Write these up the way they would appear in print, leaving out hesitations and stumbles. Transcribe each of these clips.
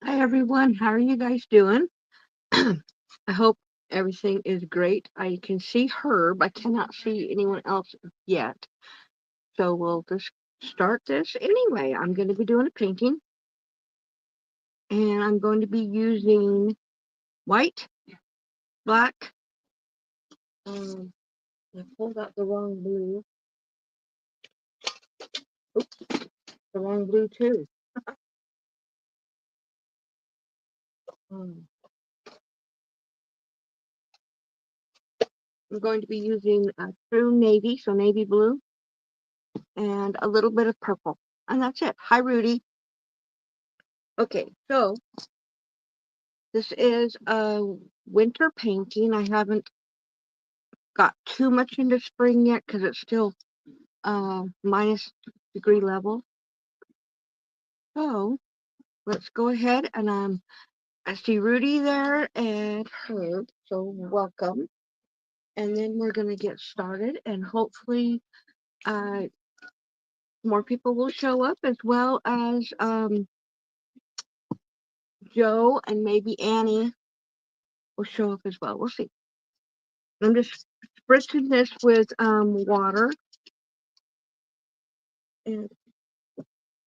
Hi everyone, how are you guys doing? I hope everything is great. I can see Herb. I cannot see anyone else yet. So we'll just start this anyway. I'm going to be doing a painting and I'm going to be using white, black, I pulled out the wrong blue. Oops, the wrong blue too. Um, I'm going to be using true navy, so navy blue, and a little bit of purple. And that's it. Hi, Rudy. Okay, so this is a winter painting. I haven't got too much into spring yet because it's still minus degree level. So let's go ahead and I see Rudy there and Herb, so welcome. And then we're gonna get started and hopefully uh more people will show up as well as Joe and maybe Annie will show up as well. We'll see. I'm just spritzing this with water and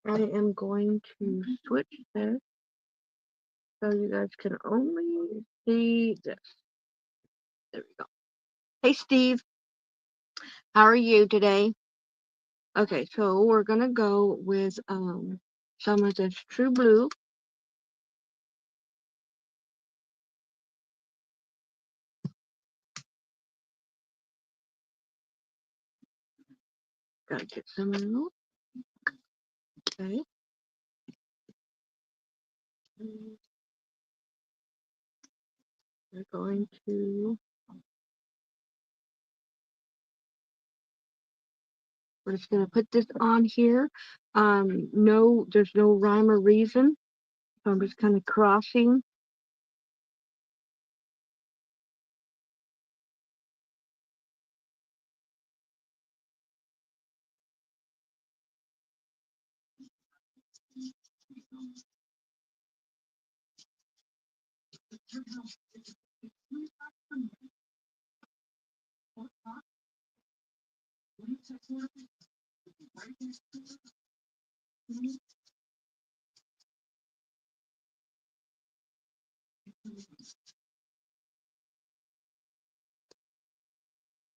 I am going to switch this so you guys can only see this. There we go. Hey, Steve. How are you today? Okay, so we're gonna go with some of this True Blue. Gotta get some out. Okay. We're going to. We're just gonna put this on here. No, there's no rhyme or reason. So I'm just kind of crossing.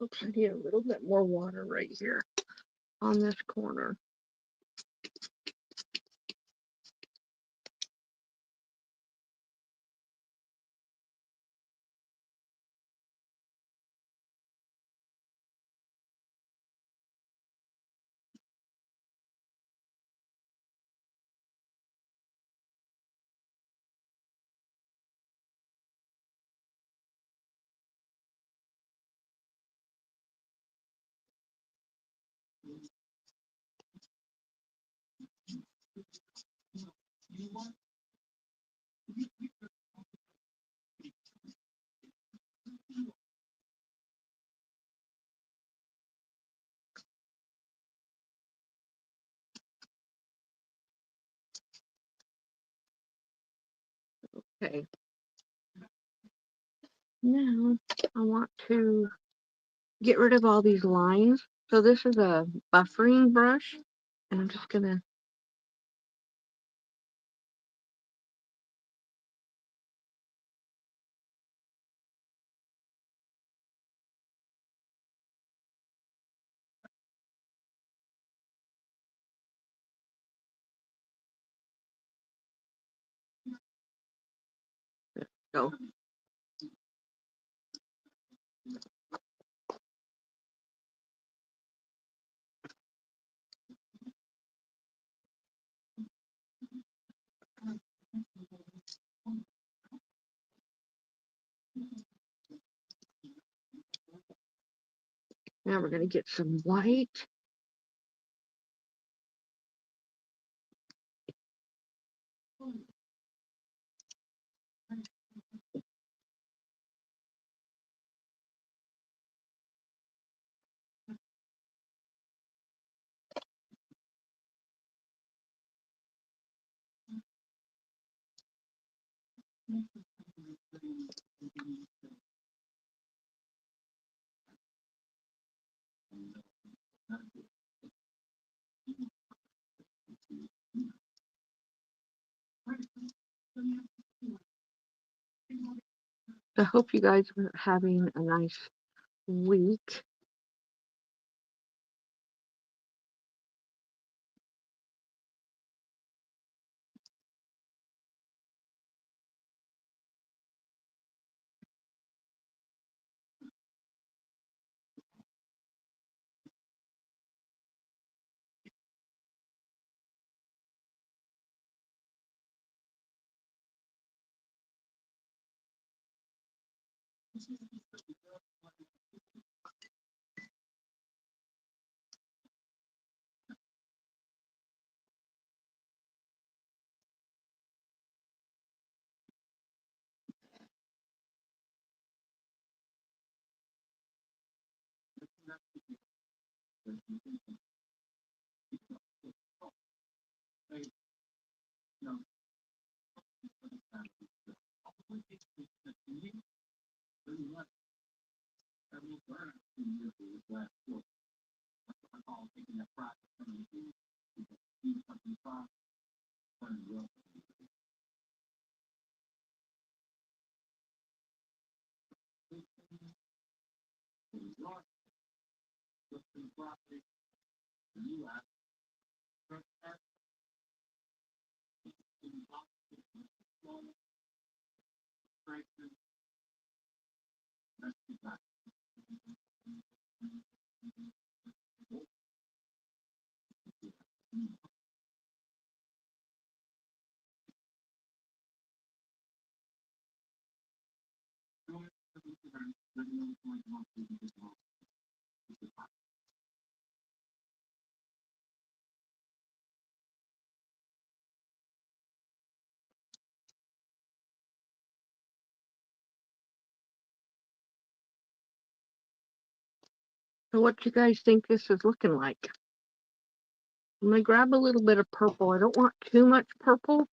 Oops, I need a little bit more water right here on this corner. Okay. Now I want to get rid of all these lines. So this is a buffering brush, and I'm just gonna go. Now we're gonna get some white. I hope you guys are having a nice week. So what do you guys think this is looking like? I'm going to grab a little bit of purple. I don't want too much purple,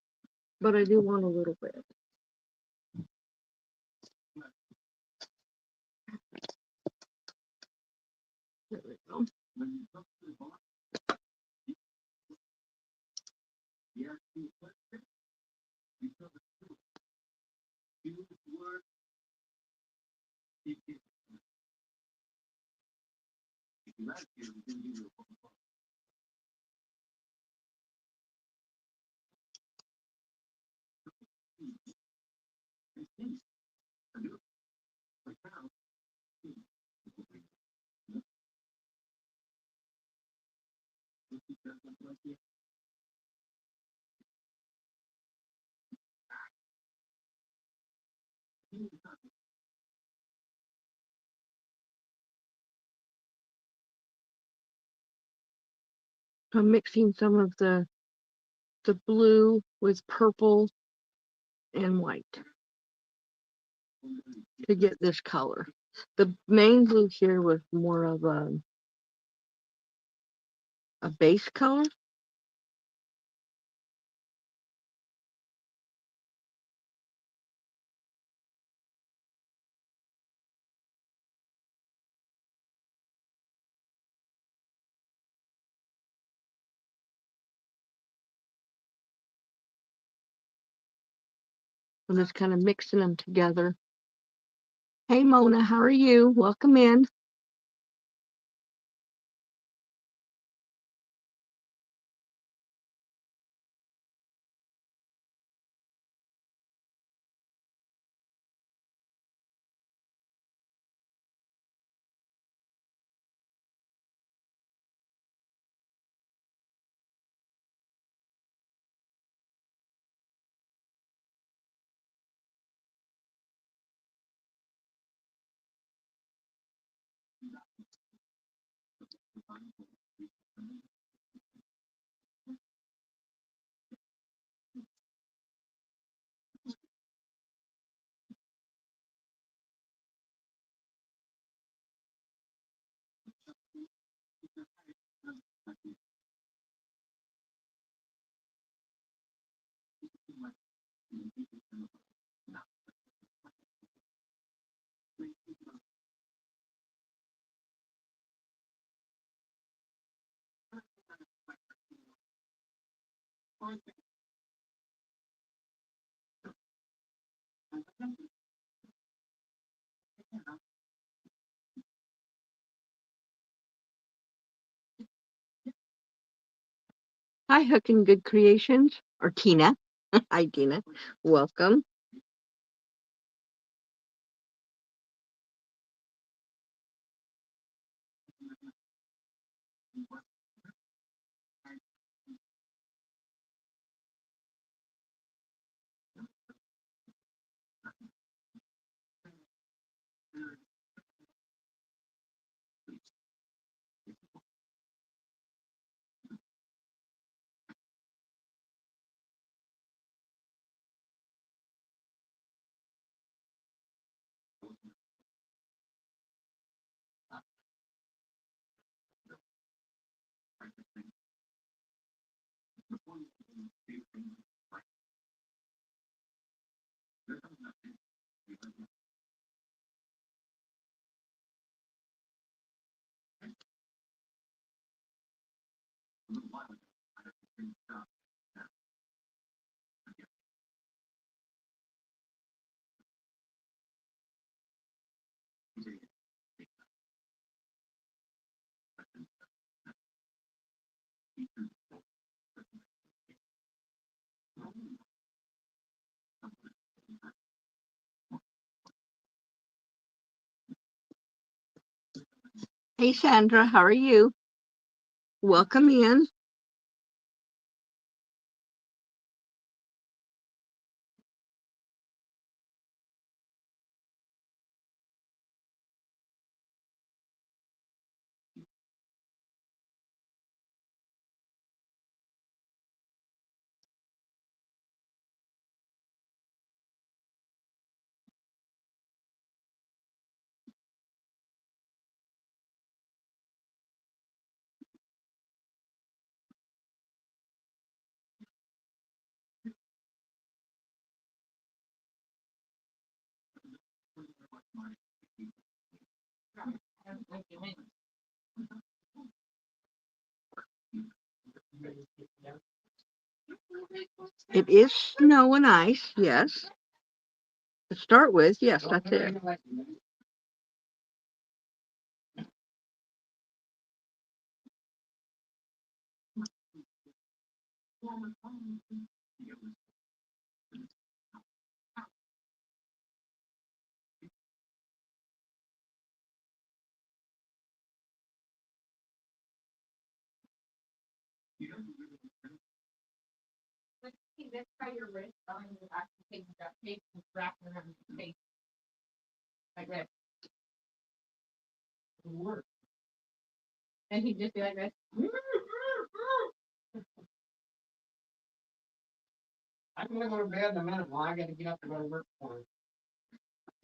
but I do want a little bit. There we go. I'm mixing some of the blue with purple and white to get this color. The main blue here was more of a base color. I'm just kind of mixing them together. Hey Mona, how are you? Welcome in. Hi, Hookin' Good Creations, or Tina. Hi, Tina. Welcome. Hey, Sandra, how are you? Welcome in. It is snow and ice, yes. To start with, yes, that's it.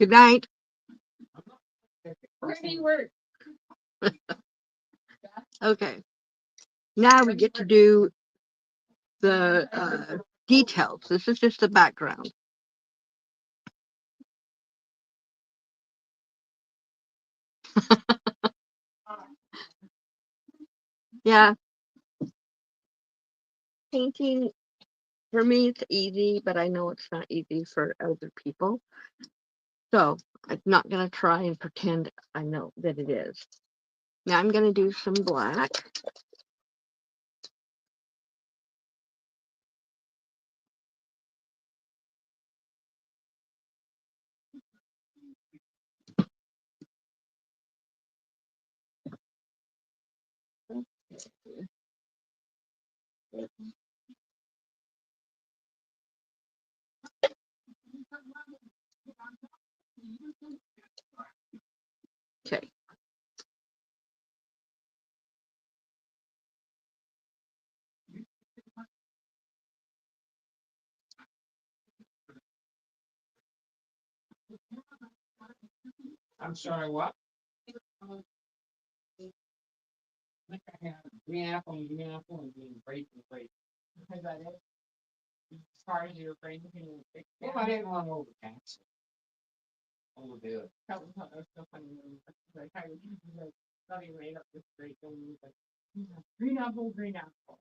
Good night. Okay, now we get to do the details. This is just the background. Yeah, painting for me it's easy, but I know it's not easy for other people. So I'm not gonna try and pretend I know that it is. Now I'm gonna do some black. Okay. I'm sorry, what? I have green apple and green apple and green grape and grape. Is that it? As far as your brain can fix that? Well, I didn't want to overtax it. Overdo it. That was so funny. Like, I was like, somebody made up this great thing. Like, green apple, green apple.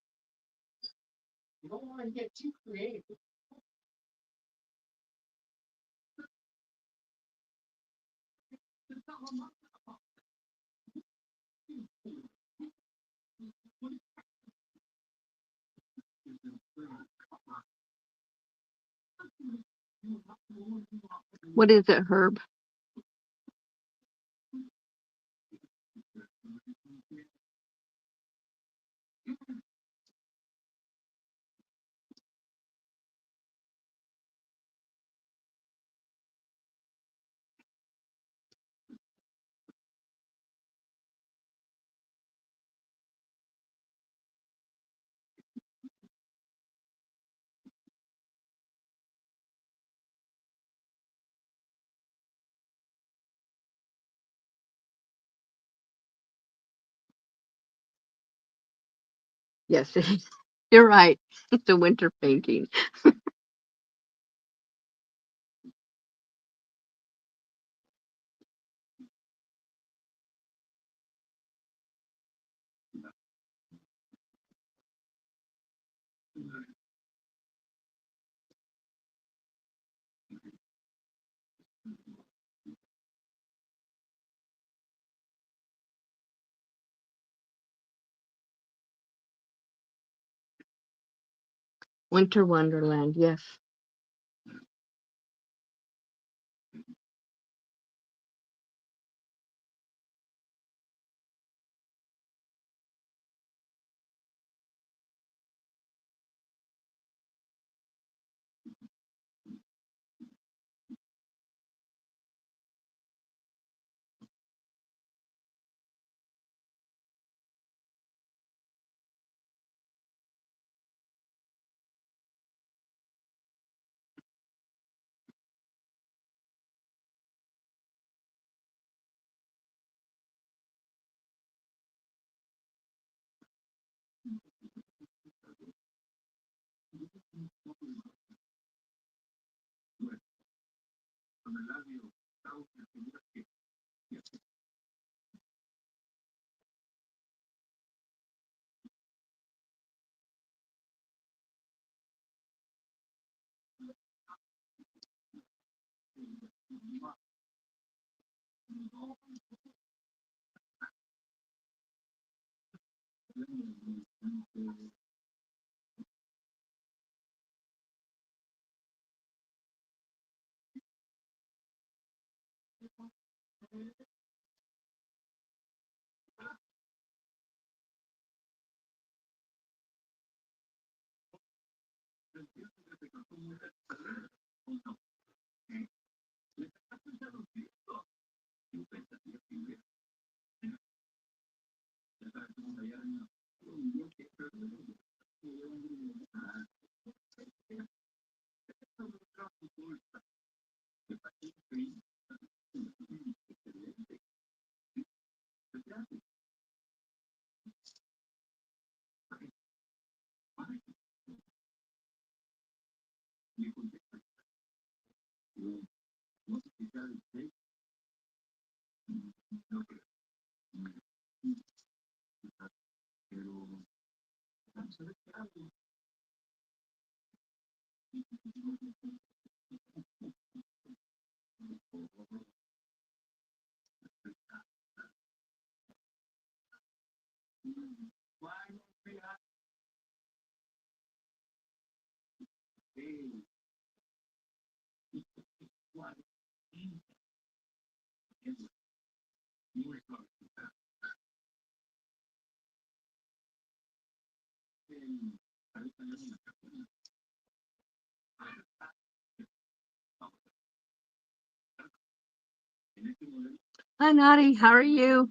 What is it, Herb? Yes, you're right. It's a winter painting. Winter Wonderland, yes. Hi, Nadi. How are you?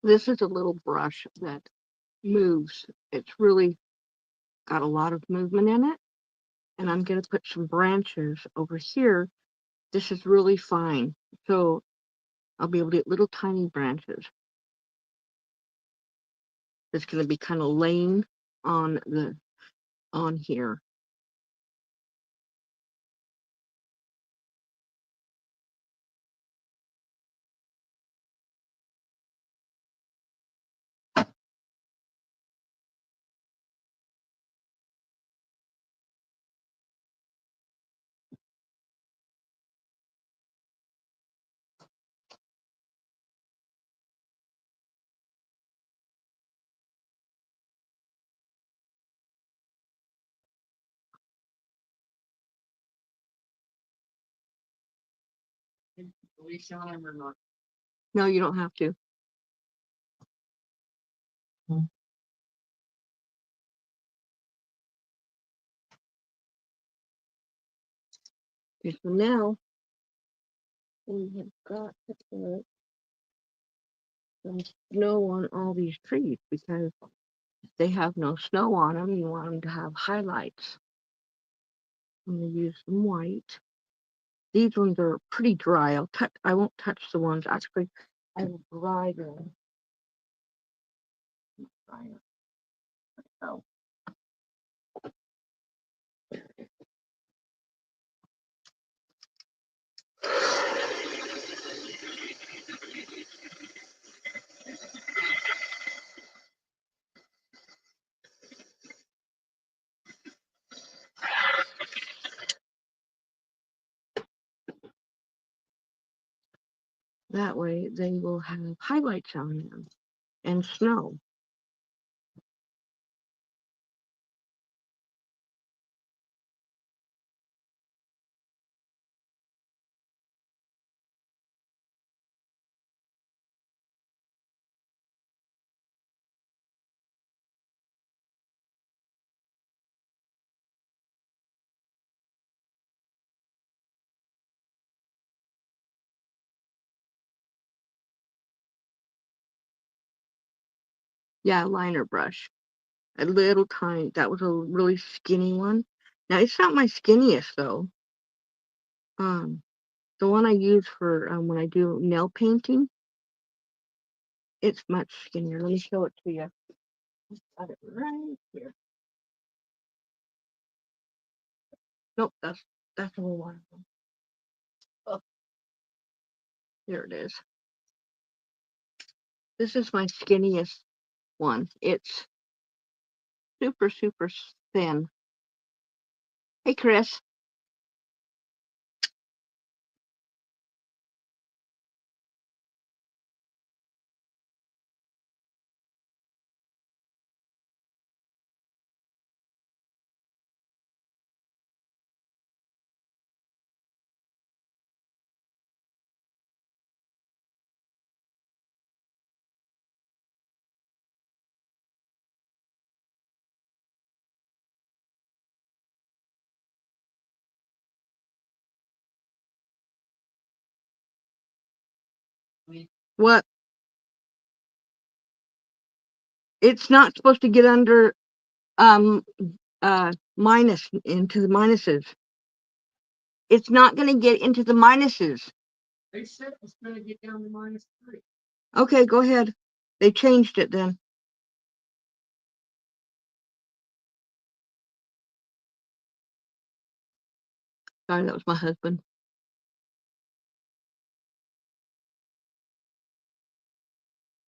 This is a little brush that moves. It's really got a lot of movement in it. And I'm going to put some branches over here. This is really fine. So I'll be able to get little tiny branches. It's going to be kind of laying on here. No, you don't have to. Okay, so now we have got to put some snow on all these trees because they have no snow on them. You want them to have highlights. I'm going to use some white. These ones are pretty dry. I won't touch the ones. Actually, I will dry them. Dry them. So That way they will have highlights on them and snow. Yeah, liner brush. A little tiny. That was a really skinny one. Now it's not my skinniest though. Um, the one I use for when I do nail painting, it's much skinnier. Let me show it to you. Got it right here. Nope, that's the one. Oh, here it is. This is my skinniest one. It's super, super thin. Hey, Chris. What? It's not supposed to get under um minus into the minuses. It's not going to get into the minuses. They said it was going to get down to -3. Okay, go ahead. They changed it then. Sorry, that was my husband.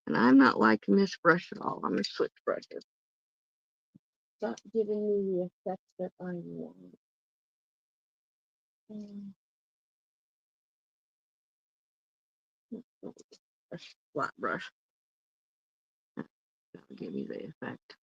And I'm not liking this brush at all. I'm going to switch brushes. It's not giving me the effect that I want. A flat brush. That'll give me the effect.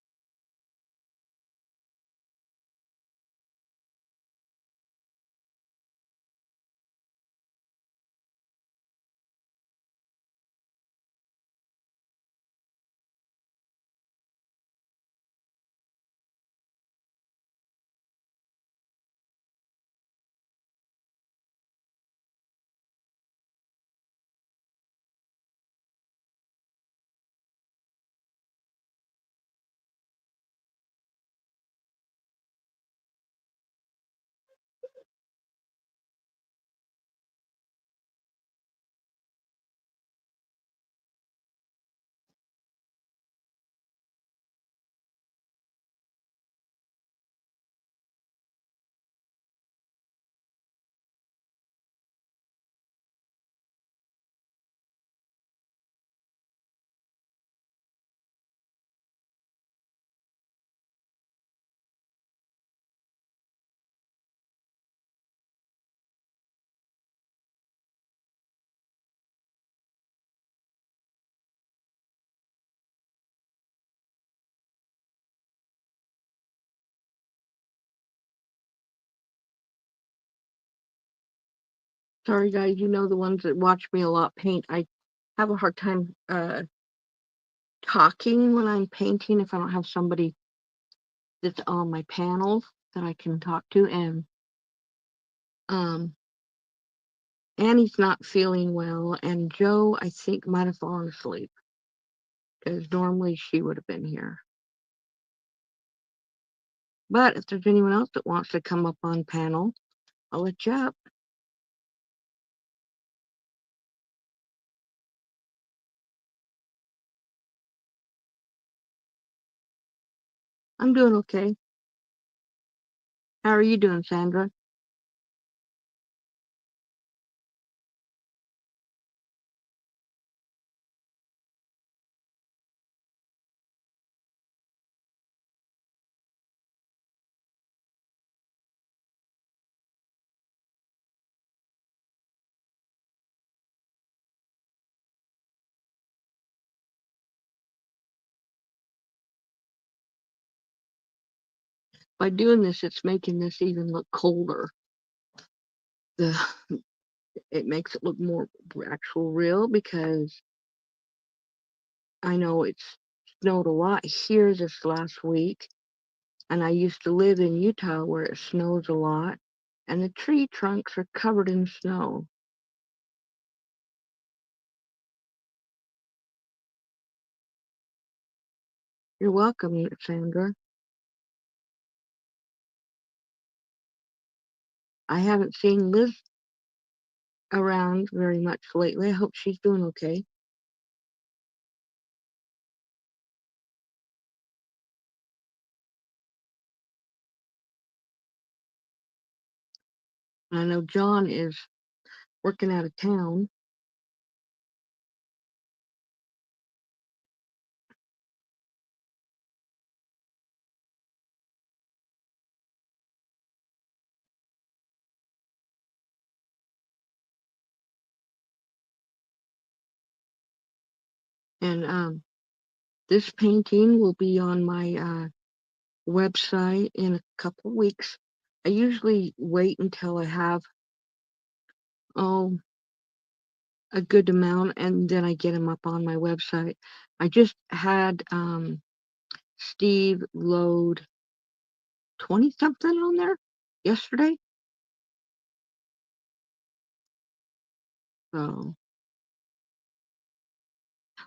Sorry, guys. You know the ones that watch me a lot paint. I have a hard time talking when I'm painting if I don't have somebody that's on my panel that I can talk to. And um, Annie's not feeling well, and Joe, I think, might have fallen asleep because normally she would have been here. But if there's anyone else that wants to come up on panel, I'll let you up. I'm doing okay. How are you doing, Sandra? By doing this, it's making this even look colder. The It makes it look more actual real because I know it's snowed a lot here this last week, and I used to live in Utah where it snows a lot, and the tree trunks are covered in snow. You're welcome, Sandra. I haven't seen Liz around very much lately. I hope she's doing okay. I know John is working out of town. And this painting will be on my website in a couple weeks. I usually wait until I have oh a good amount and then I get them up on my website. I just had Steve load 20 something on there yesterday. So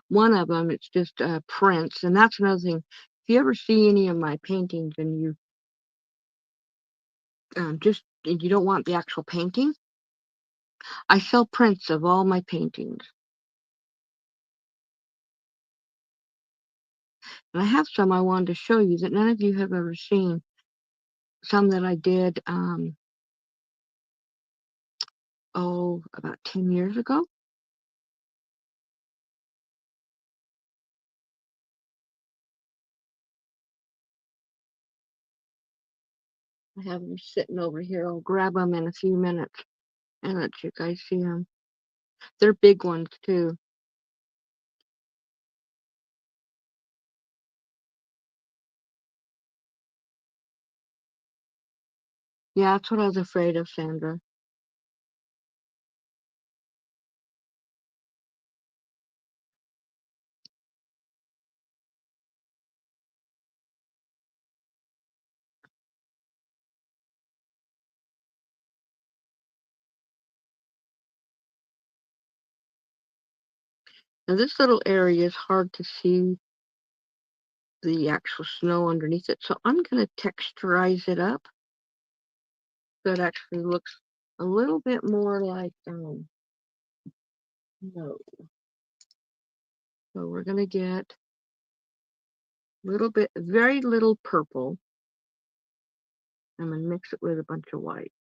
one of them, it's just prints, and that's another thing. If you ever see any of my paintings and you you don't want the actual painting, I sell prints of all my paintings. And I have some I wanted to show you that none of you have ever seen. Some that I did, about 10 years ago. I have them sitting over here. I'll grab them in a few minutes and let you guys see them. They're big ones too. Yeah, that's what I was afraid of, Sandra. Now this little area is hard to see the actual snow underneath it, so I'm going to texturize it up so it actually looks a little bit more like no. So we're going to get a little bit, very little purple. I'm going to mix it with a bunch of white.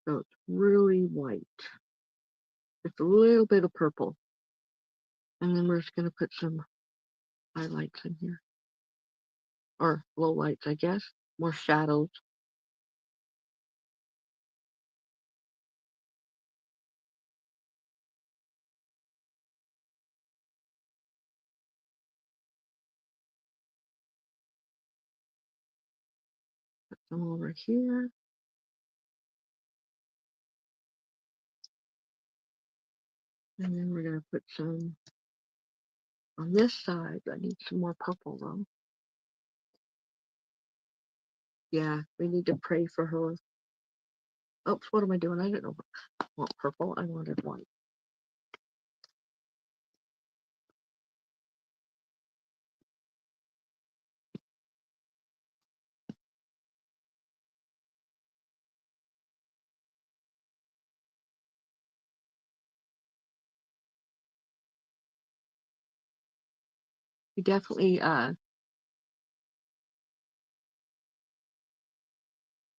So it's really white. Just a little bit of purple. And then we're just going to put some highlights in here. Or low lights, I guess. More shadows. Put some over here. And then we're going to put some on this side. I need some more purple though. Yeah, we need to pray for her. Oops, what am I doing? I didn't know. I want purple. I wanted white. We definitely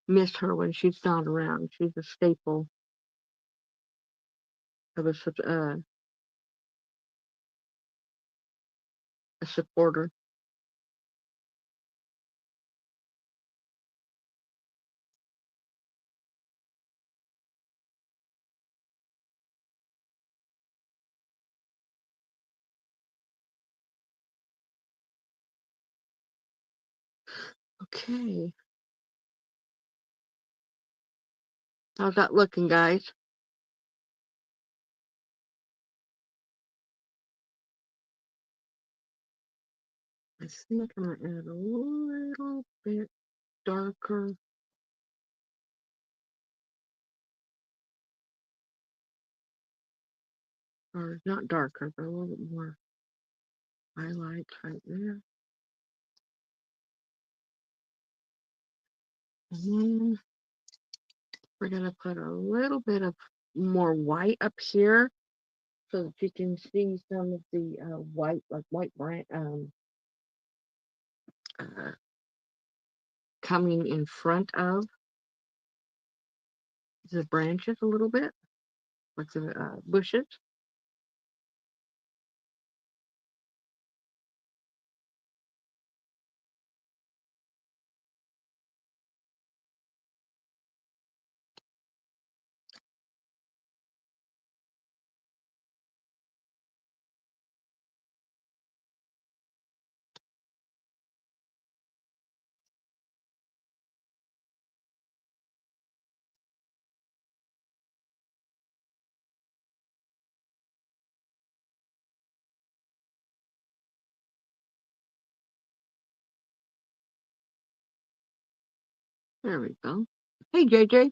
miss her when she's not around. She's a staple of a supporter. Okay. How's that looking, guys? I think I'm going to add a little bit darker. Or not darker, but a little bit more highlights right there. And then we're going to put a little bit of more white up here so that you can see some of the white, like white uh, coming in front of the branches a little bit, like the bushes. There we go. Hey, JJ.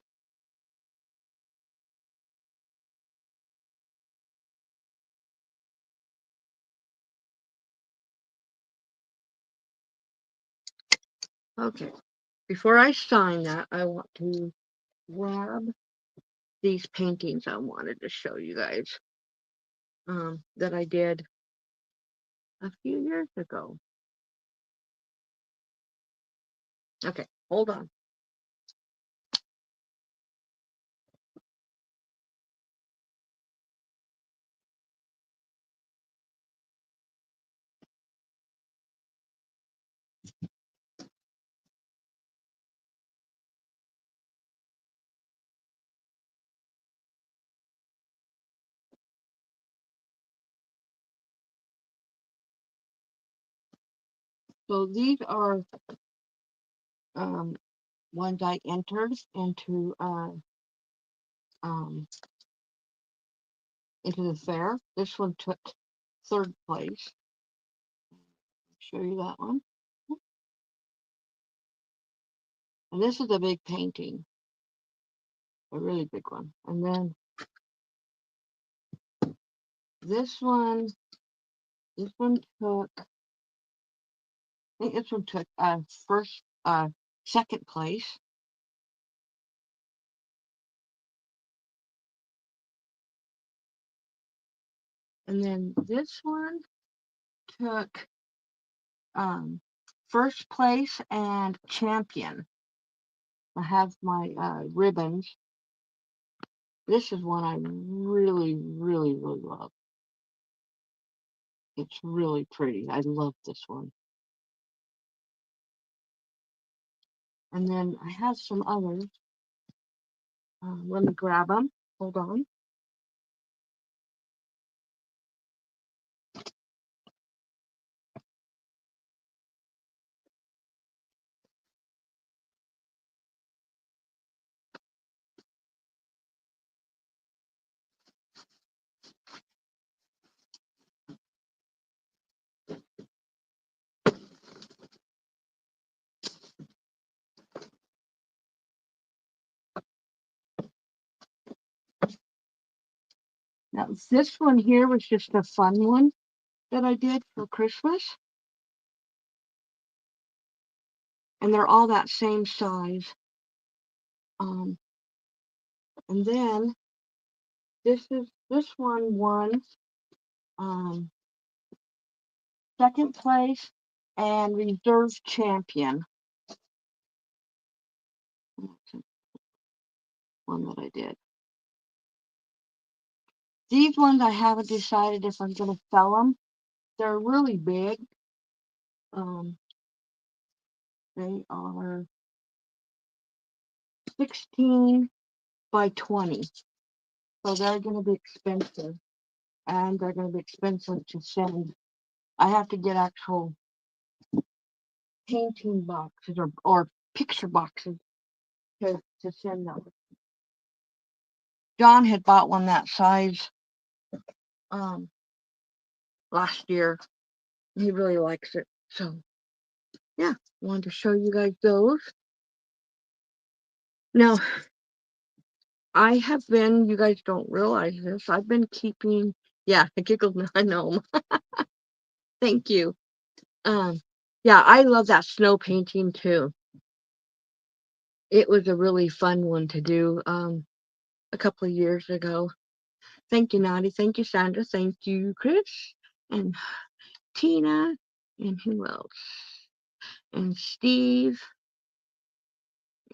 Okay. Before I sign that, I want to grab these paintings I wanted to show you guys that I did a few years ago. Okay, hold on. So these are ones I entered um, into the fair. This one took third place. Show you that one. And this is a big painting, a really big one. And then this one took, I think this one took second place. And then this one took first place and champion. I have my ribbons. This is one I really, really, really love. It's really pretty. I love this one. And then I have some others. Let me grab them. Hold on. Now, this one here was just a fun one that I did for Christmas. And they're all that same size. And then this one won second place and reserve champion. One that I did. These ones I haven't decided if I'm going to sell them. They're really big. They are 16 by 20. So they're going to be expensive. And they're going to be expensive to send. I have to get actual painting boxes or picture boxes to send them. John had bought one that size um, last year. He really likes it. So, yeah, wanted to show you guys those. Now, I have been, you guys don't realize this, I've been keeping, yeah, I giggled, I know. Thank you. Yeah, I love that snow painting too. It was a really fun one to do a couple of years ago. Thank you, Naughty. Thank you, Sandra. Thank you, Chris. And Tina. And who else? And Steve.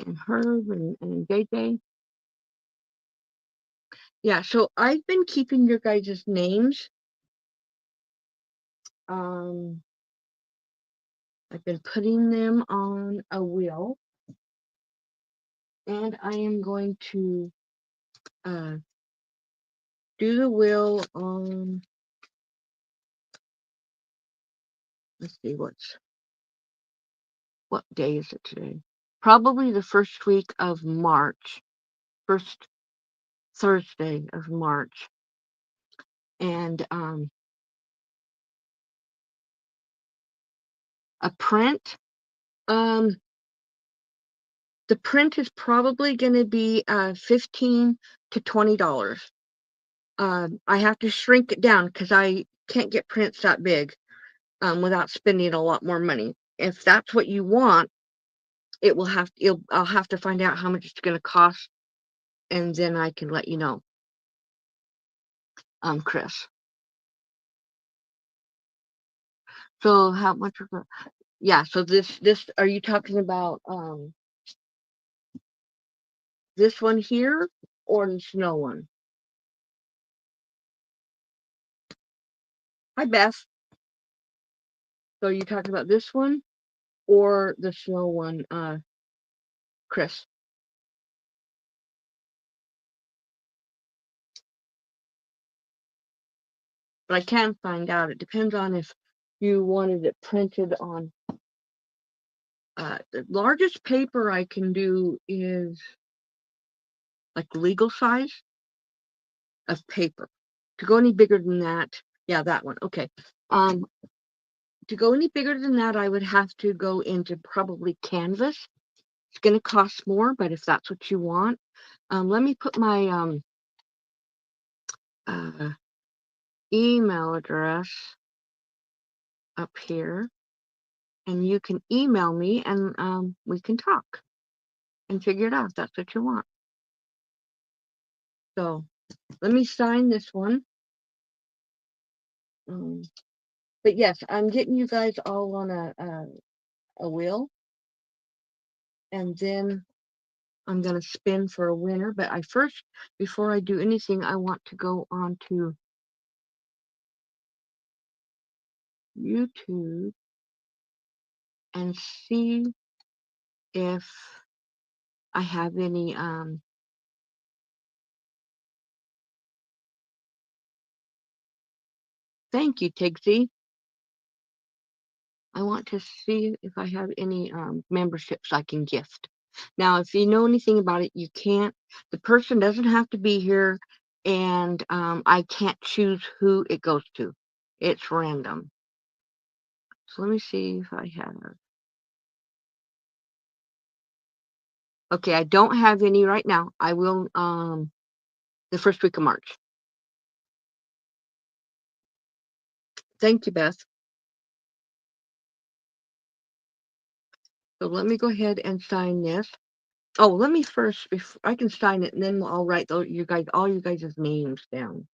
And Herb and JJ. Yeah, so I've been keeping your guys' names. I've been putting them on a wheel. And I am going to do the wheel on, let's see, what day is it today? Probably the first week of March, first Thursday of March. And a print, the print is probably going to be $15 to $20. I have to shrink it down because I can't get prints that big without spending a lot more money. If that's what you want, I'll have to find out how much it's going to cost, and then I can let you know, Chris. So how much was it? Yeah, so this are you talking about this one here or the snow one? Hi, Beth. So are you talking about this one or the snow one, Chris? But I can find out. It depends on if you wanted it printed on. The largest paper I can do is like legal size of paper. To go any bigger than that, yeah, that one. Okay. To go any bigger than that, I would have to go into probably canvas. It's going to cost more, but if that's what you want, let me put my email address up here, and you can email me, and we can talk and figure it out if that's what you want. So let me sign this one. But yes, I'm getting you guys all on a wheel, and then I'm going to spin for a winner. But before I do anything, I want to go on to YouTube and see if I have any thank you, Tigsy. I want to see if I have any memberships I can gift. Now, if you know anything about it, you can't. The person doesn't have to be here, and I can't choose who it goes to. It's random. So let me see if I have. Okay, I don't have any right now. I will the first week of March. Thank you, Beth. So let me go ahead and sign this. Oh, let me first, before I can sign it, and then I'll write all you guys' names down.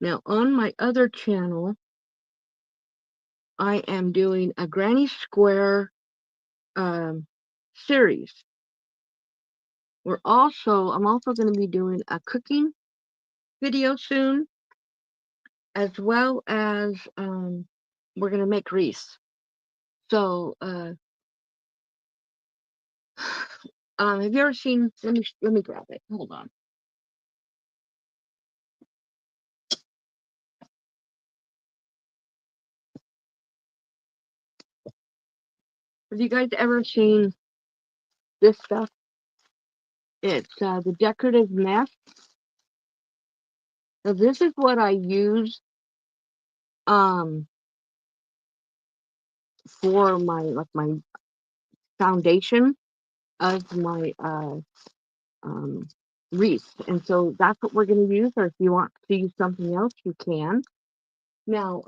Now, on my other channel, I am doing a Granny Square series. I'm also going to be doing a cooking video soon, as well as we're going to make wreaths. So, have you ever seen? Let me grab it. Hold on. Have you guys ever seen this stuff? It's the decorative mess. So this is what I use for my foundation of my wreath. And so that's what we're going to use, or if you want to use something else, you can. Now,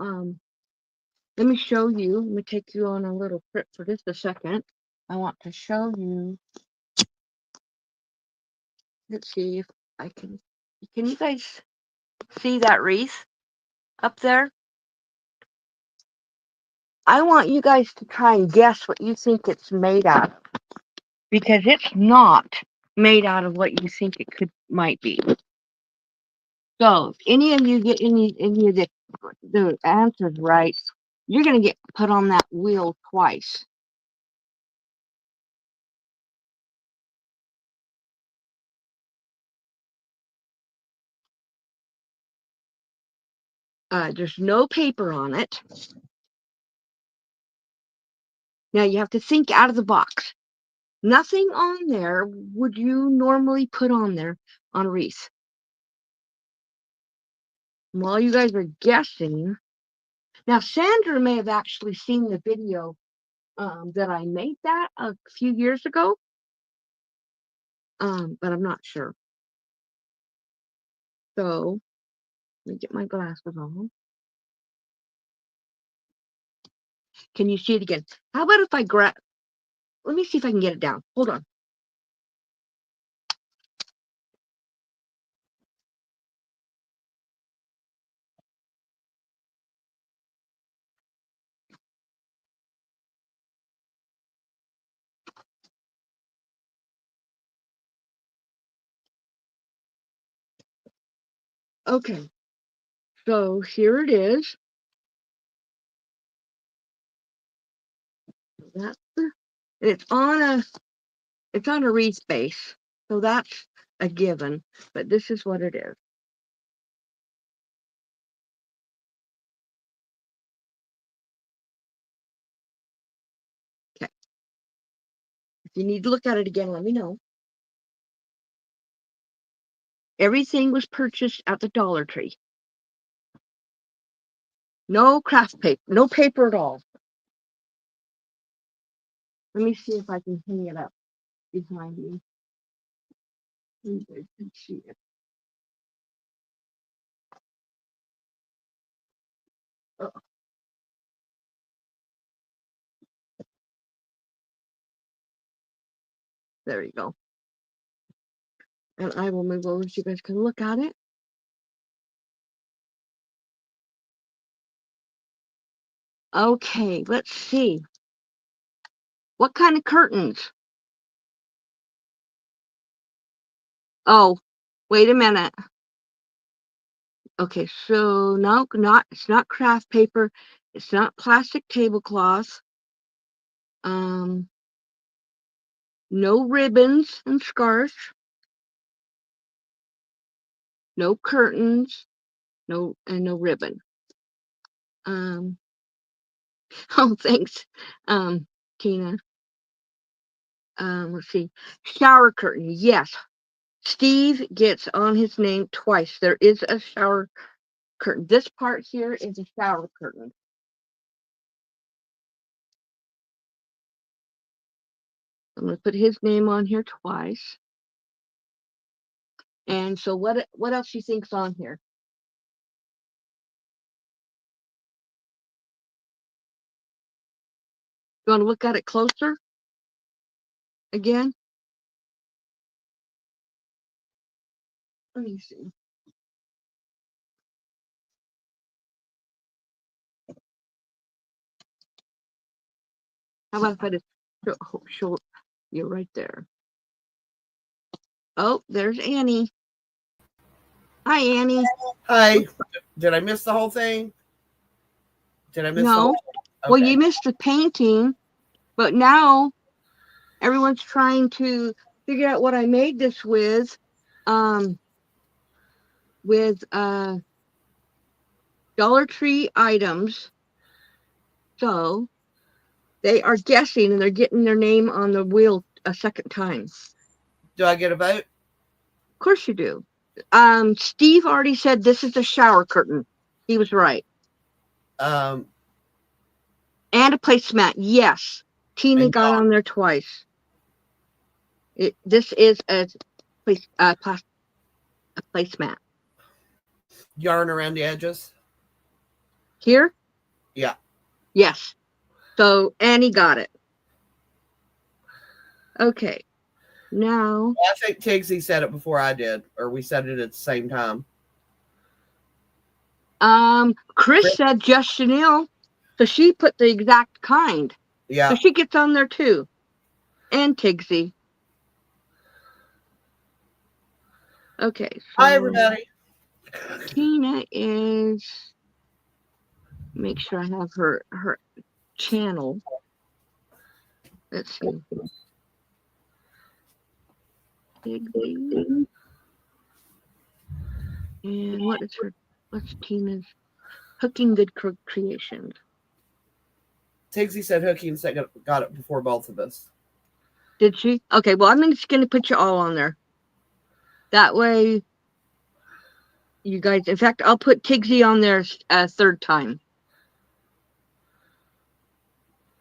let me show you. Let me take you on a little trip for just a second. I want to show you. Let's see if I can. Can you guys see that wreath up there? I want you guys to try and guess what you think it's made out of, because it's not made out of what you think it might be. So if any of you get any of the answers right, you're going to get put on that wheel twice. There's no paper on it. Now you have to think out of the box. Nothing on there would you normally put on there on a wreath. While you guys are guessing, now Sandra may have actually seen the video that I made that a few years ago, but I'm not sure. So let me get my glasses on. Can you see it again? How about if I grab? Let me see if I can get it down. Hold on. Okay, so here it is. That's it's on a wreath base, so that's a given. But this is what it is. Okay. If you need to look at it again, let me know. Everything was purchased at the Dollar Tree. No craft paper, no paper at all. Let me see if I can hang it up behind me. You guys can see it. Oh, there you go. And I will move over so you guys can look at it. Okay, let's see. What kind of curtains? Oh, wait a minute. Okay, so no, it's not craft paper. It's not plastic tablecloth. Um, no ribbons and scarves. No curtains. No ribbon. Oh, thanks, Tina. Let's see. Shower curtain. Yes. Steve gets on his name twice. There is a shower curtain. This part here is a shower curtain. I'm going to put his name on here twice. And so what else do you think's on here? You want to look at it closer again? Let me see. How about if I just show you right there? Oh, there's Annie. Hi, Annie. Hi. Did I miss the whole thing? Did I miss the whole No. thing? Well, Okay. you missed the painting, but now everyone's trying to figure out what I made this um, with Dollar Tree items. So they are guessing and they're getting their name on the wheel a second time. Do I get a vote? Of course you do. Steve already said this is a shower curtain. He was right. Um, And a placemat. Yes. Tina and got on there twice. This is a placemat. yarn around the edges? Here? Yeah. Yes. So Annie got it. Okay. Now, I think Tigsy said it before I did, or we said it at the same time. Chris said just Chanel. So she put the exact kind. So Yeah. she gets on there too. And Tigsy. Okay, Hi, so everybody. Tina is, make sure I have her channel. Let's see. Tigsy. And what's Tina's? Hooking Good Creations. Tigsy said Hooking said got it before both of us. Did she? Okay, well, I'm just going to put you all on there. That way, you guys, in fact, I'll put Tigsy on there a third time.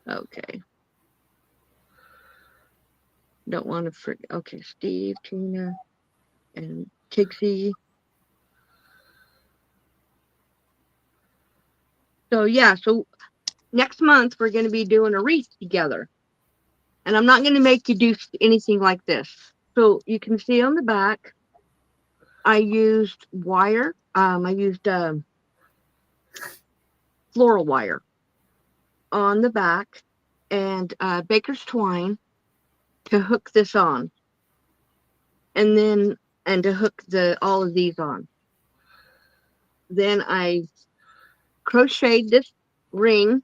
Okay. Don't want to forget. Okay, Steve, Tina, and Tigsy. So, yeah, so next month we're going to be doing a wreath together. And I'm not going to make you do anything like this. So you can see on the back, I used wire. I used floral wire on the back and baker's twine to hook this on. And then, and to hook all of these on. Then I crocheted this ring.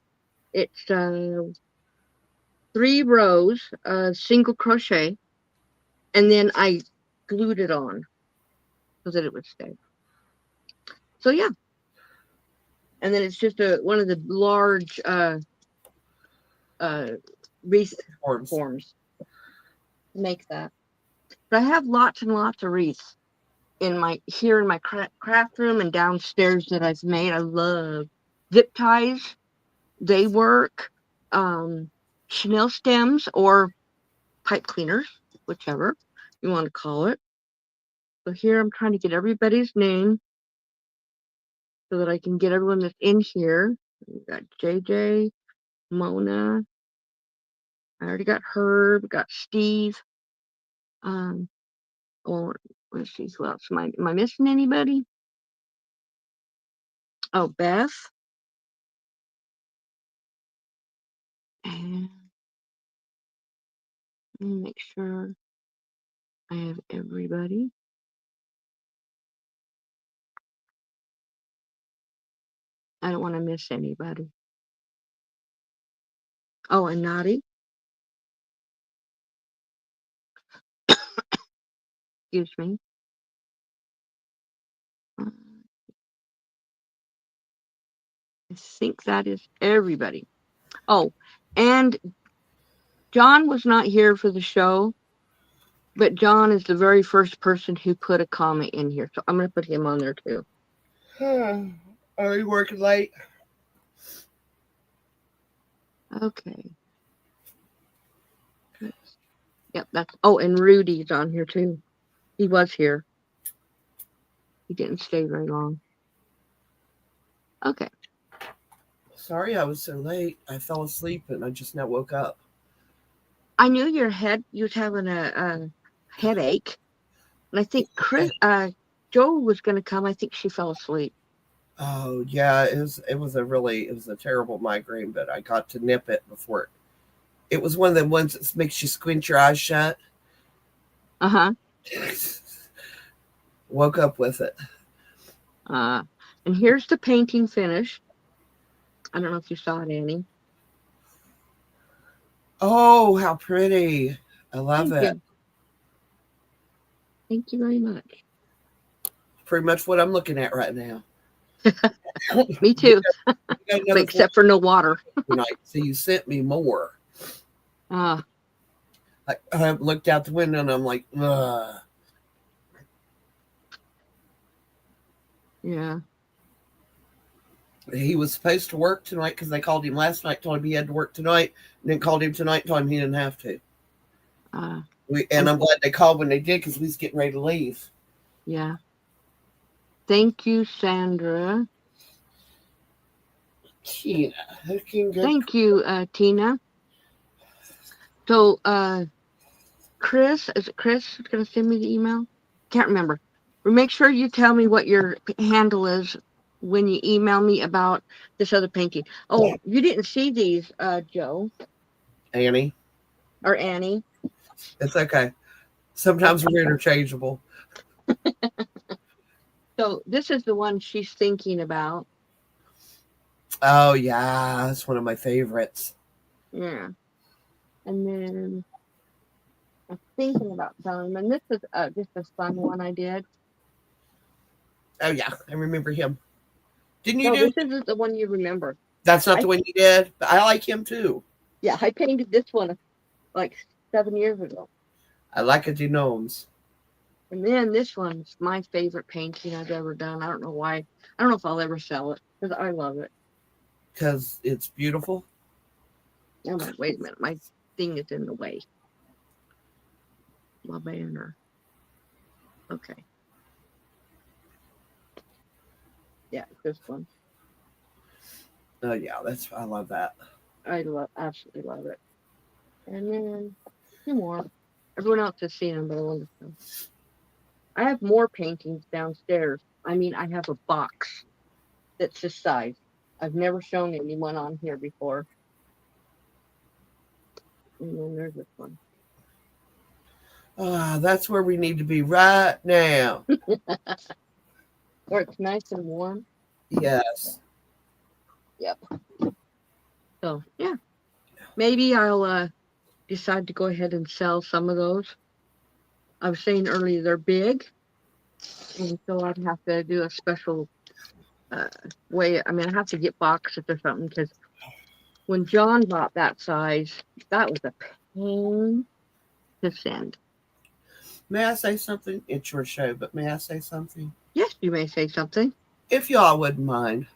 It's 3 rows of single crochet, and then I glued it on so that it would stay. So yeah, and then it's just one of the large wreath forms to make that. But I have lots and lots of wreaths in my craft room and downstairs that I've made. I love zip ties. They work. Chanel stems or pipe cleaners, whichever you want to call it. So here I'm trying to get everybody's name so that I can get everyone that's in here. We got JJ, Mona. I already got Herb, got Steve. Or let's see who else. Am I missing anybody? Oh, Beth. And make sure I have everybody. I don't want to miss anybody. Oh, and Naughty. Excuse me. I think that is everybody. Oh, and John was not here for the show, but John is the very first person who put a comment in here. So I'm going to put him on there too. Are you working late? Okay. Yep, oh, and Rudy's on here too. He was here. He didn't stay very long. Okay. Sorry I was so late. I fell asleep and I just now woke up. I knew you was having a headache. And I think Joe was going to come. I think she fell asleep. Oh yeah, it was a terrible migraine, but I got to nip it before it It was one of the ones that makes you squint your eyes shut. Uh-huh. Woke up with it. Uh, and here's the painting finish. I don't know if you saw it, Annie. Oh, how pretty. I love Thank it. you. Thank you very much. Pretty much what I'm looking at right now. Me we, too, got but another 4 except for no water. tonight, so you sent me more. Uh, I looked out the window and I'm like, ugh. yeah. He was supposed to work tonight because they called him last night, told him he had to work tonight, and then called him tonight, told him he didn't have to. Uh, And and I'm glad they called when they did because we was getting ready to leave. yeah. Thank you, Sandra. Tina, looking good. Thank you, Tina. So, Chris, is it Chris who's going to send me the email? Can't remember. But make sure you tell me what your handle is when you email me about this other painting. Oh, you didn't see these, Joe Annie, or Annie. it's okay. Sometimes we're interchangeable. So this is the one she's thinking about. Oh yeah, that's one of my favorites. Yeah. And then I'm thinking about selling them. And this is just a fun one I did. Oh yeah, I remember him. Didn't you No, do? this isn't the one you remember. That's not I the one you did, but I like him too. Yeah, I painted this one like 7 years ago. I like a gnomes And then this one's my favorite painting I've ever done. I don't know why. I don't know if I'll ever sell it because I love it. because it's beautiful. Oh my, wait a minute. My thing is in the way. My banner. Okay. Yeah, this one. Oh yeah, that's I love that. Absolutely love it. And then two more. Everyone else has seen them, but I want to show. I have more paintings downstairs. I mean, I have a box that's this size. I've never shown anyone on here before. And then there's this one. Ah, that's where we need to be right now. Where it's nice and warm. Yes. Yep. So yeah, maybe I'll decide to go ahead and sell some of those. I was saying earlier they're big, and so I'd have to do a special uh, way. I mean, I have to get boxes or something because when John bought that size, that was a pain to send. May I say something? It's your show, but may I say something? Yes, you may say something. If y'all wouldn't mind,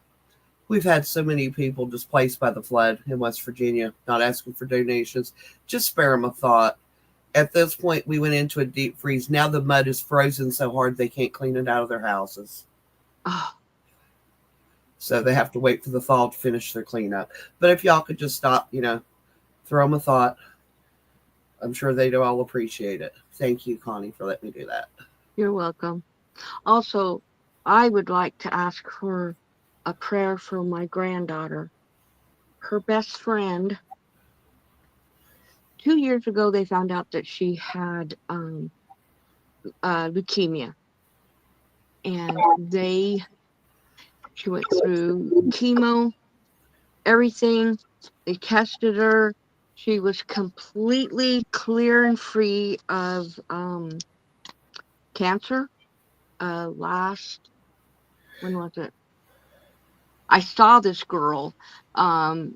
we've had so many people displaced by the flood in West Virginia, not asking for donations. Just spare them a thought. At this point, we went into a deep freeze. Now the mud is frozen so hard they can't clean it out of their houses. Oh, So they have to wait for the fall to finish their cleanup. But if y'all could just stop, throw them a thought, I'm sure they'd all appreciate it. Thank you, Connie, for letting me do that. you're welcome. Also, I would like to ask for a prayer for my granddaughter. Her best friend, 2 years ago, they found out that she had leukemia. And she went through chemo, everything. They tested her. She was completely clear and free of cancer. When was it? I saw this girl.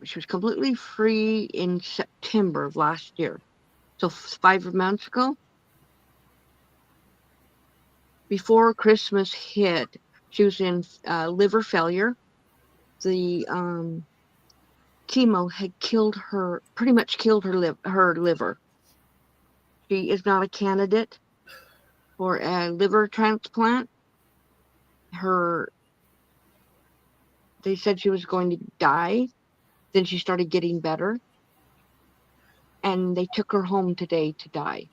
She was completely free in September of last year. So 5 months ago, before Christmas hit, she was in liver failure. The chemo had killed her, pretty much killed her liver. She is not a candidate for a liver transplant. Her They said she was going to die. Then she started getting better, and they took her home today to die.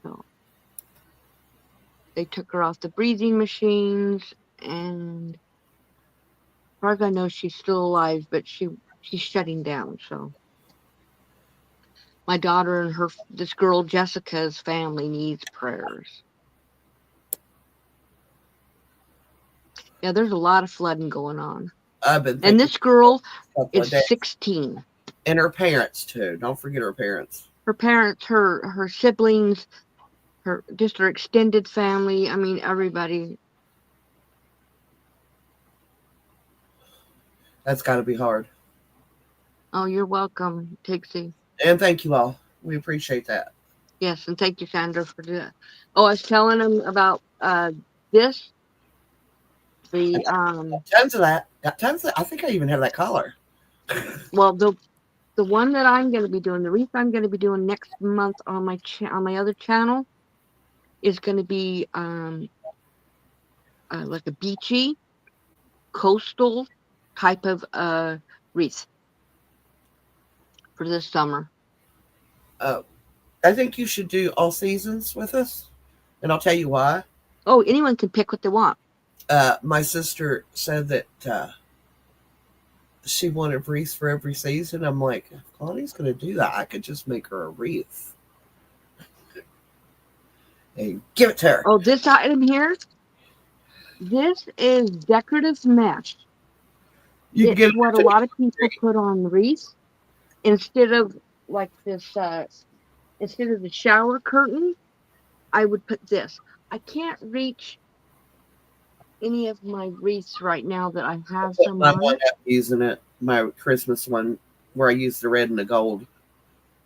So they took her off the breathing machines, and as far as I know, she's still alive, but she's shutting down. So My daughter and this girl Jessica's family needs prayers. Yeah, there's a lot of flooding going on. I've been And thinking this girl a couple of is days. 16. And her parents too. Don't forget her parents. Her parents, her siblings, her extended family. I mean, everybody. That's got to be hard. Oh, you're welcome, Tixie. And thank you all. We appreciate that. Yes, and thank you, Sandra, for that. Oh, I was telling them about this. I The got tons of that. Got tons of. I think I even have that collar. well, the one that I'm going to be doing, the wreath I'm going to be doing next month on on my other channel is going to be like a beachy coastal type of wreath for this summer. Uh, I think you should do all seasons with us, and I'll tell you why. Oh, anyone can pick what they want. My sister said that she wanted wreaths for every season. I'm like, if Connie's going to do that, I could just make her a wreath and give it to her. Oh, this item here, this is decorative mesh. You can It's get what a it. lot of people put on wreaths instead of like this. Instead of the shower curtain, I would put this. I can't reach any of my wreaths right now that I have some My on one it. up using it, my Christmas one, where I used the red and the gold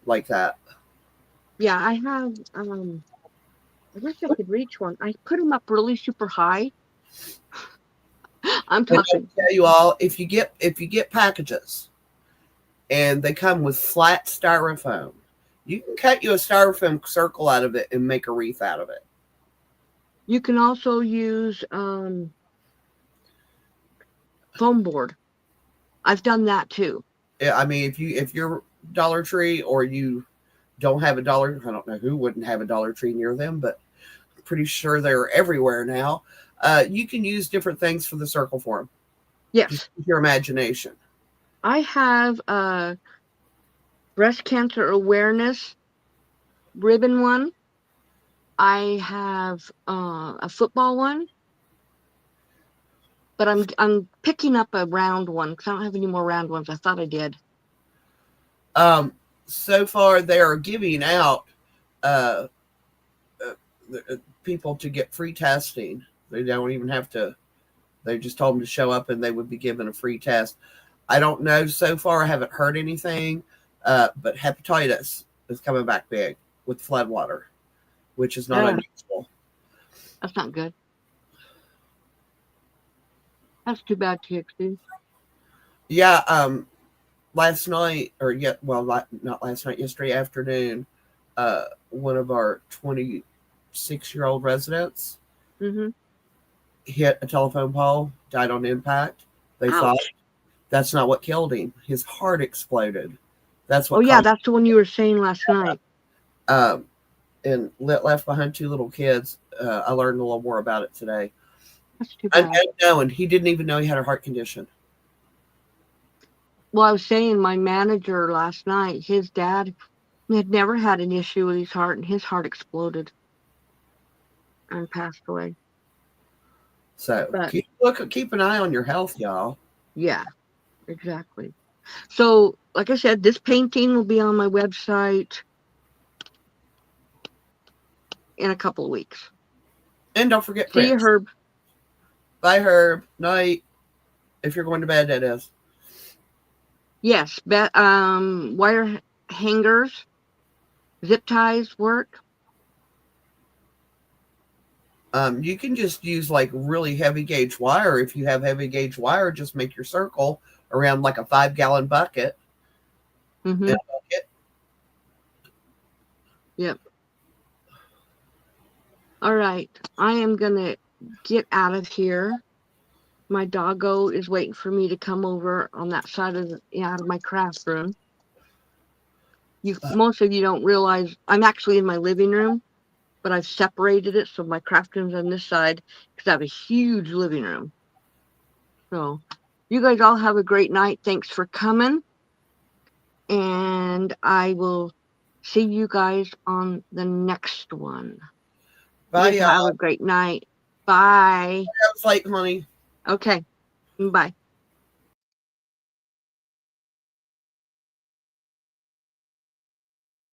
like that. Yeah, I have. I wish I could reach one. I put them up really super high. I'm And I talking. tell you all, if you get packages and they come with flat styrofoam, you can cut you a styrofoam circle out of it and make a wreath out of it. You can also use foam board. I've done that too. Yeah, I mean, if you're Dollar Tree or you don't have a dollar, I don't know who wouldn't have a Dollar Tree near them, but I'm pretty sure they're everywhere now. You can use different things for the circle form. Just Yes, use your imagination. I have a breast cancer awareness ribbon one. I have a football one, but I'm picking up a round one because I don't have any more round ones. I thought I did. Um, so far, they are giving out uh, people to get free testing. They don't even have to. They just told them to show up, and they would be given a free test. I don't know. So far, I haven't heard anything. But hepatitis is coming back big with floodwater, which is not Yeah, unusual. that's not good. That's too bad, TXT. Yeah. Last night, or yet, well, not last night. Yesterday afternoon, one of our 26-year-old residents Mm-hmm. hit a telephone pole, died on impact. They thought Ouch. that's not what killed him. His heart exploded. That's Oh what yeah, caused. that's the one you were saying last night. Um, and left behind two little kids. I learned a little more about it today. That's too bad. Unknown, he didn't even know he had a heart condition. Well, I was saying my manager last night, his dad had never had an issue with his heart, and his heart exploded and passed away. So But keep an eye on your health, y'all. yeah, exactly. So, like I said, this painting will be on my website in a couple of weeks. And don't forget See you, Prince. Herb. Bye, Herb. Night. If you're going to bed, that is. Yes, wire hangers, zip ties work. You can just use like really heavy gauge wire. If you have heavy gauge wire, just make your circle around like a 5-gallon bucket. Mm-hmm. Yep. All right. I am gonna get out of here. My doggo is waiting for me to come over on that side of out of my craft room. Most of you don't realize I'm actually in my living room, but I've separated it so my craft room's on this side because I have a huge living room. So you guys all have a great night. Thanks for coming. And I will See you guys on the next one. Bye, You guys y'all. have a great night. Bye. Have a flight, honey. Okay. Bye.